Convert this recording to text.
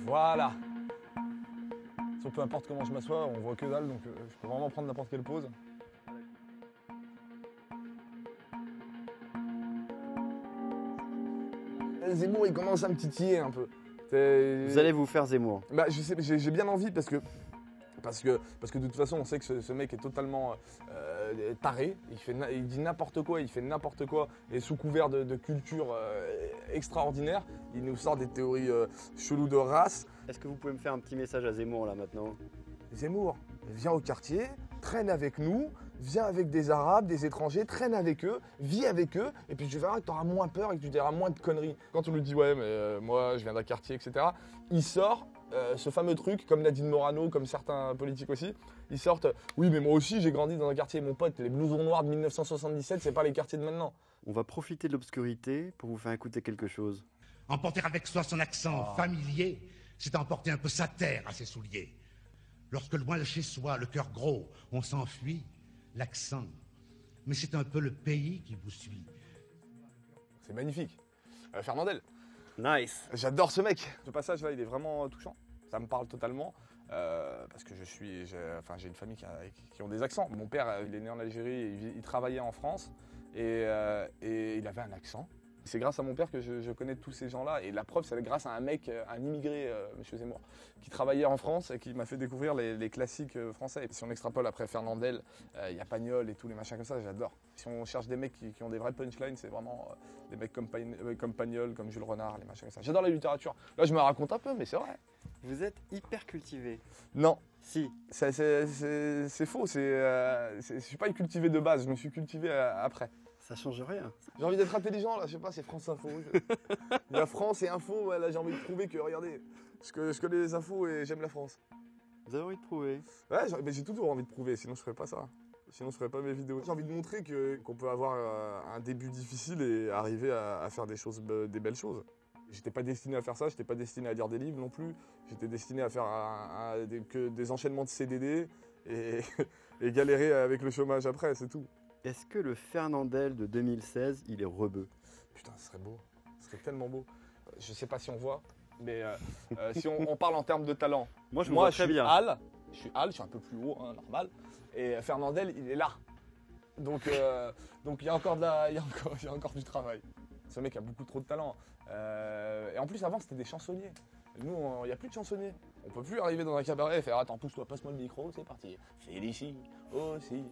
Voilà. Sauf peu importe comment je m'assois, on voit que dalle, donc je peux vraiment prendre n'importe quelle pose. Zemmour, il commence à me titiller un peu. Vous allez vous faire Zemmour. Bah, je sais, j'ai bien envie parce que de toute façon, on sait que ce mec est totalement taré. Il dit n'importe quoi, il fait n'importe quoi. Et sous couvert de culture extraordinaire, il nous sort des théories cheloues de race. Est-ce que vous pouvez me faire un petit message à Zemmour là maintenant? Zemmour, viens au quartier, traîne avec nous, viens avec des Arabes, des étrangers, traîne avec eux, vis avec eux, et puis tu verras que tu auras moins peur et que tu diras moins de conneries. Quand on lui dit ouais mais moi je viens d'un quartier, etc., il sort ce fameux truc, comme Nadine Morano, comme certains politiques aussi, ils sortent oui mais moi aussi j'ai grandi dans un quartier, mon pote, les blousons noirs de 1977, c'est pas les quartiers de maintenant. On va profiter de l'obscurité pour vous faire écouter quelque chose. Emporter avec soi son accent familier, c'est emporter un peu sa terre à ses souliers. Lorsque loin de chez soi, le cœur gros, on s'enfuit, l'accent. Mais c'est un peu le pays qui vous suit. C'est magnifique. Fernandel. Nice. J'adore ce mec. Ce passage-là, il est vraiment touchant. Ça me parle totalement. Parce que j'ai une famille qui ont des accents. Mon père, il est né en Algérie, il travaillait en France et il avait un accent. C'est grâce à mon père que je connais tous ces gens-là. Et la preuve, c'est grâce à un mec, un immigré, monsieur Zemmour, qui travaillait en France et qui m'a fait découvrir les classiques français. Et si on extrapole après Fernandel, il y a Pagnol et tous les machins comme ça, j'adore. Si on cherche des mecs qui ont des vrais punchlines, c'est vraiment des mecs comme Pagnol, comme Jules Renard, les machins comme ça. J'adore la littérature. Là, je me raconte un peu, mais c'est vrai. Vous êtes hyper cultivé. Non. Si. C'est faux. Je suis pas cultivé de base, je me suis cultivé après. Ça change rien. J'ai envie d'être intelligent là, je sais pas, c'est France Info. Il y a France et Info, ouais, là j'ai envie de prouver que, regardez, je connais les infos et j'aime la France. Vous avez envie de prouver? Ouais, mais j'ai toujours envie de prouver, sinon je ferais pas ça. Sinon je ferais pas mes vidéos. J'ai envie de montrer qu'on peut avoir un début difficile et arriver à faire des belles choses. J'étais pas destiné à faire ça, j'étais pas destiné à lire des livres non plus. J'étais destiné à faire que des enchaînements de CDD et galérer avec le chômage après, c'est tout. Est-ce que le Fernandel de 2016, il est rebeu? Putain, ce serait beau. Ce serait tellement beau. Je sais pas si on voit, mais si on parle en termes de talent. Moi, je me vois très bien. Je suis un peu plus haut, hein, normal. Et Fernandel, il est là. Donc il y a encore il y a encore du travail. Ce mec a beaucoup trop de talent. Et en plus, avant, c'était des chansonniers. Nous, il n'y a plus de chansonniers. On peut plus arriver dans un cabaret et faire « Attends, pousse-toi, passe-moi le micro, c'est parti. Félicie aussi. »